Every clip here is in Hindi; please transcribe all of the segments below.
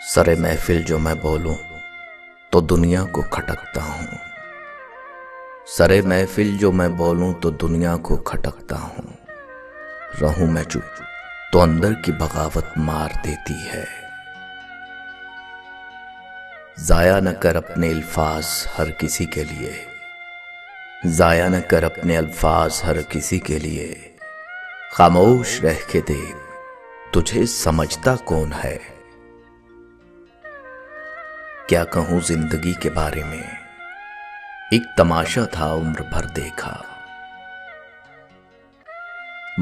सरे महफिल जो मैं बोलूं तो दुनिया को खटकता हूं। सरे महफिल जो मैं बोलूं तो दुनिया को खटकता हूं। रहूं मैं चुप तो अंदर की बगावत मार देती है। जाया न कर अपने अल्फाज हर किसी के लिए, जाया न कर अपने अल्फाज हर किसी के लिए। खामोश रह के देख तुझे समझता कौन है। क्या कहूं जिंदगी के बारे में, एक तमाशा था उम्र भर देखा।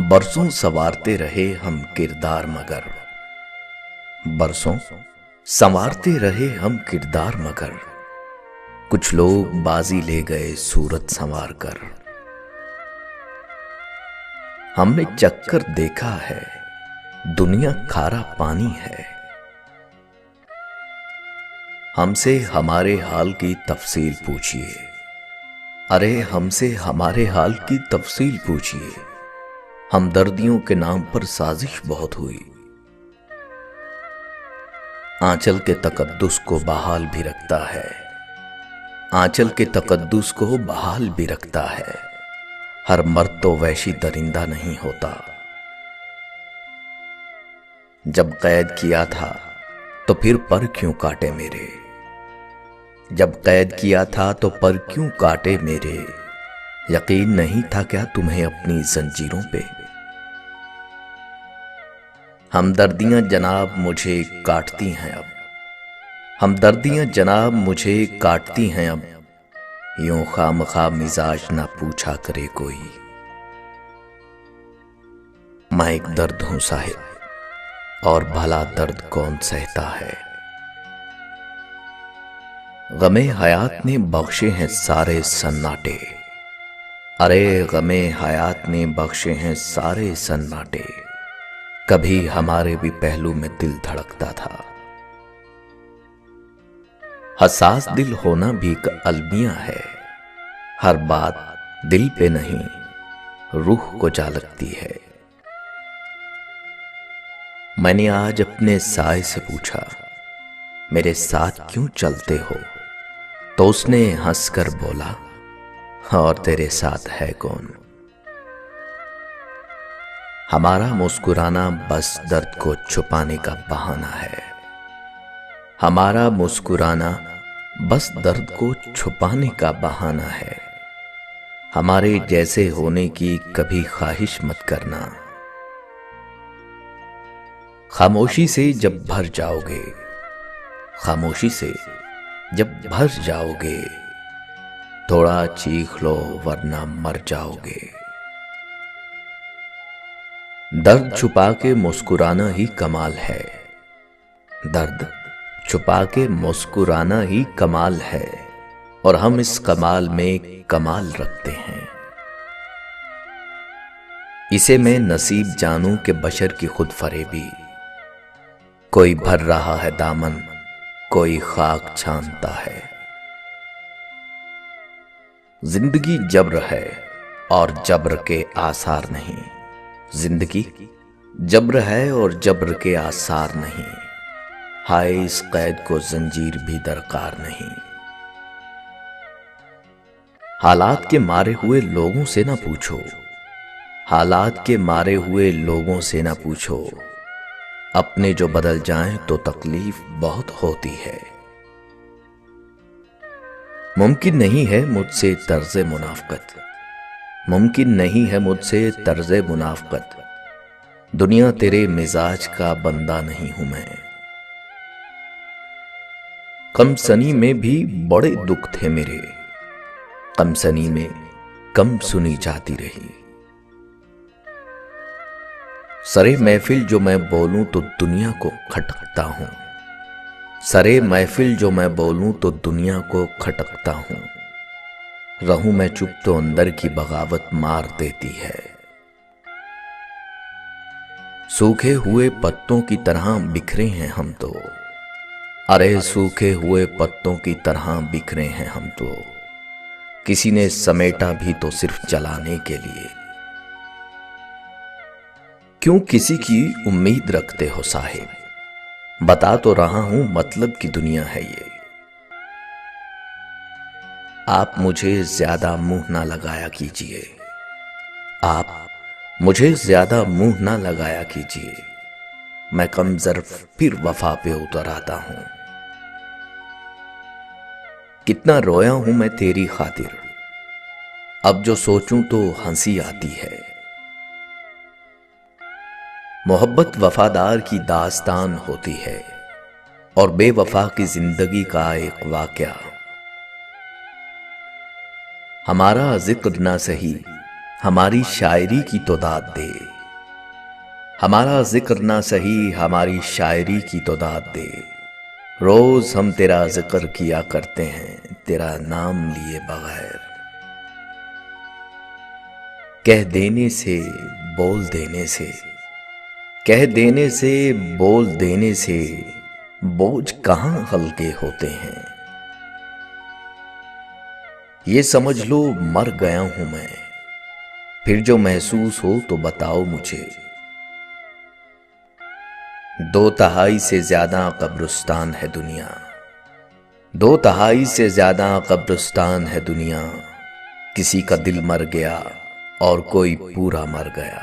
बरसों संवारते रहे हम किरदार मगर, बरसों संवारते रहे हम किरदार मगर। कुछ लोग बाजी ले गए सूरत संवार कर। हमने चक्कर देखा है दुनिया खारा पानी है। हमसे हमारे हाल की तफसील पूछिए, अरे हमसे हमारे हाल की तफसील पूछिए। हमदर्दियों के नाम पर साजिश बहुत हुई। आंचल के तकद्दुस को बहाल भी रखता है, आंचल के तकद्दुस को बहाल भी रखता है। हर मर्द तो वैशी दरिंदा नहीं होता। जब कैद किया था तो फिर पर क्यों काटे मेरे, जब कैद किया था तो पर क्यों काटे मेरे। यकीन नहीं था क्या तुम्हें अपनी जंजीरों पे। हमदर्दियां जनाब मुझे काटती हैं अब, हमदर्दियां जनाब मुझे काटती हैं अब। यूं खामखा मिजाज ना पूछा करे कोई। मैं एक दर्द हूं साहिब, और भला दर्द कौन सहता है। गमे हयात ने बख्शे हैं सारे सन्नाटे, अरे गमे हयात ने बख्शे हैं सारे सन्नाटे। कभी हमारे भी पहलू में दिल धड़कता था। हसास दिल होना भी एक अलमिया है। हर बात दिल पे नहीं रूह को जा लगती है। मैंने आज अपने साए से पूछा मेरे साथ क्यों चलते हो, तो उसने हंसकर बोला और तेरे साथ है कौन। हमारा मुस्कुराना बस दर्द को छुपाने का बहाना है। हमारा मुस्कुराना बस दर्द को छुपाने का बहाना है। हमारे जैसे होने की कभी ख्वाहिश मत करना। खामोशी से जब भर जाओगे, खामोशी से जब भर जाओगे, थोड़ा चीख लो वरना मर जाओगे। दर्द छुपा के मुस्कुराना ही कमाल है, दर्द छुपा के मुस्कुराना ही कमाल है। और हम इस कमाल में कमाल रखते हैं। इसे मैं नसीब जानूं कि बशर की खुद फरेबी। कोई भर रहा है दामन, कोई खाक छानता है। जिंदगी जब्र है और जब्र के आसार नहीं। जिंदगी जब्र है और जब्र के आसार नहीं। हाय इस कैद को जंजीर भी दरकार नहीं। हालात के मारे हुए लोगों से ना पूछो, हालात के मारे हुए लोगों से ना पूछो। अपने जो बदल जाएं तो तकलीफ बहुत होती है। मुमकिन नहीं है मुझसे तर्ज़े मुनाफ़क़त, मुमकिन नहीं है मुझसे तर्ज़े मुनाफ़क़त। दुनिया तेरे मिजाज का बंदा नहीं हूं मैं। कमसनी में भी बड़े दुख थे मेरे, कमसनी में कम सुनी जाती रही। सरे महफिल जो मैं बोलूं तो दुनिया को खटकता हूं। सरे महफिल जो मैं बोलूं तो दुनिया को खटकता हूं। रहूं मैं चुप तो अंदर की बगावत मार देती है। सूखे हुए पत्तों की तरह बिखरे हैं हम तो, अरे सूखे हुए पत्तों की तरह बिखरे हैं हम तो। किसी ने समेटा भी तो सिर्फ जलाने के लिए। क्यों किसी की उम्मीद रखते हो साहिब, बता तो रहा हूं मतलब की दुनिया है ये। आप मुझे ज्यादा मुंह ना लगाया कीजिए, आप मुझे ज्यादा मुंह ना लगाया कीजिए, मैं कम ज़र्फ फिर वफा पे उतर आता हूं। कितना रोया हूं मैं तेरी खातिर, अब जो सोचूं तो हंसी आती है। मोहब्बत वफादार की दास्तान होती है और बेवफा की जिंदगी का एक वाकया। हमारा जिक्र ना सही हमारी शायरी की तो दाद दे, हमारा जिक्र ना सही हमारी शायरी की तो दाद दे। रोज हम तेरा जिक्र किया करते हैं तेरा नाम लिए बगैर। कह देने से बोल देने से, कह देने से बोल देने से बोझ कहां हल्के होते हैं। ये समझ लो मर गया हूं मैं, फिर जो महसूस हो तो बताओ मुझे। 2/3 से ज्यादा कब्रिस्तान है दुनिया, 2/3 से ज्यादा कब्रिस्तान है दुनिया। किसी का दिल मर गया और कोई पूरा मर गया।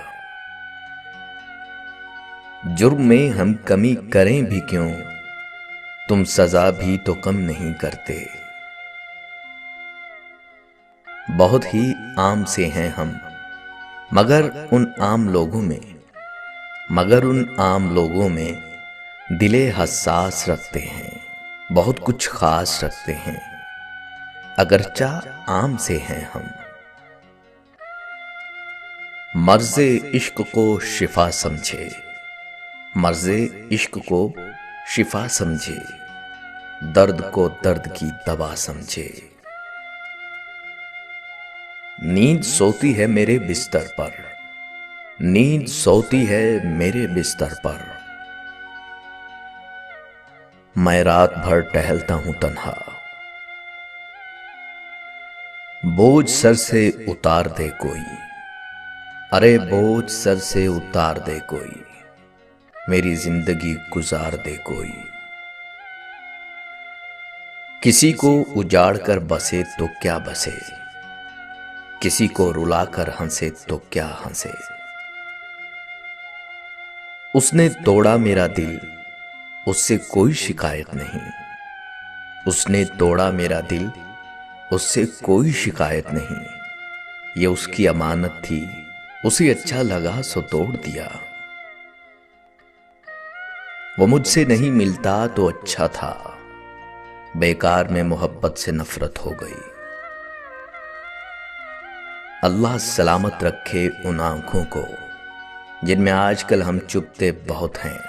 जुर्म में हम कमी करें भी क्यों, तुम सजा भी तो कम नहीं करते। बहुत ही आम से हैं हम मगर उन आम लोगों में, मगर उन आम लोगों में दिले हसास रखते हैं, बहुत कुछ खास रखते हैं अगरचा आम से हैं हम। मर्ज़े इश्क को शिफा समझे, मर्ज़े इश्क को शिफा समझे, दर्द को दर्द की दवा समझे। नींद सोती है मेरे बिस्तर पर, नींद सोती है मेरे बिस्तर पर। मैं रात भर टहलता हूं तन्हा, बोझ सर से उतार दे कोई, अरे बोझ सर से उतार दे कोई, मेरी जिंदगी गुजार दे कोई। किसी को उजाड़ कर बसे तो क्या बसे, किसी को रुलाकर हंसे तो क्या हंसे। उसने तोड़ा मेरा दिल उससे कोई शिकायत नहीं, उसने तोड़ा मेरा दिल उससे कोई शिकायत नहीं। ये उसकी अमानत थी उसे अच्छा लगा सो तोड़ दिया। वो मुझसे नहीं मिलता तो अच्छा था, बेकार में मोहब्बत से नफरत हो गई। अल्लाह सलामत रखे उन आंखों को जिनमें आजकल हम चुपते बहुत हैं।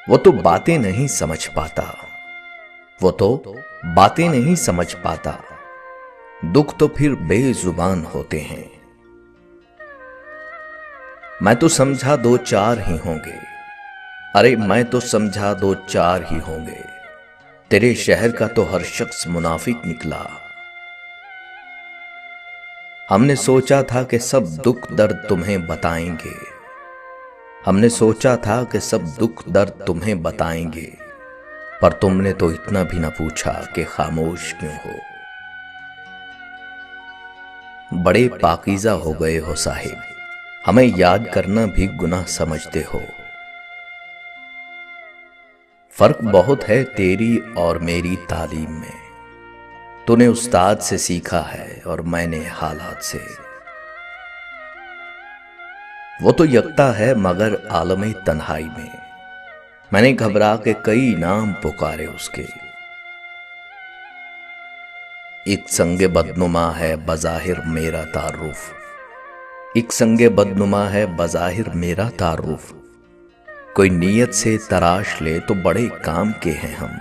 वो तो बातें नहीं समझ पाता, वो तो बातें नहीं समझ पाता, दुख तो फिर बेजुबान होते हैं। मैं तो समझा 2-4 ही होंगे, अरे मैं तो समझा 2-4 ही होंगे, तेरे शहर का तो हर शख्स मुनाफिक निकला। हमने सोचा था कि सब दुख दर्द तुम्हें बताएंगे, हमने सोचा था कि सब दुख दर्द तुम्हें बताएंगे, पर तुमने तो इतना भी ना पूछा कि खामोश क्यों हो। बड़े पाकीज़ा हो गए हो साहिब, हमें याद करना भी गुनाह समझते हो। फर्क बहुत है तेरी और मेरी तालीम में, तूने उस्ताद से सीखा है और मैंने हालात से। वो तो यकता है मगर आलमे तन्हाई में, मैंने घबरा के कई नाम पुकारे उसके। एक संगे बदनुमा है बज़ाहिर मेरा तारुफ, एक संगे बदनुमा है बज़ाहिर मेरा तारुफ, कोई नीयत से तराश ले तो बड़े काम के हैं हम।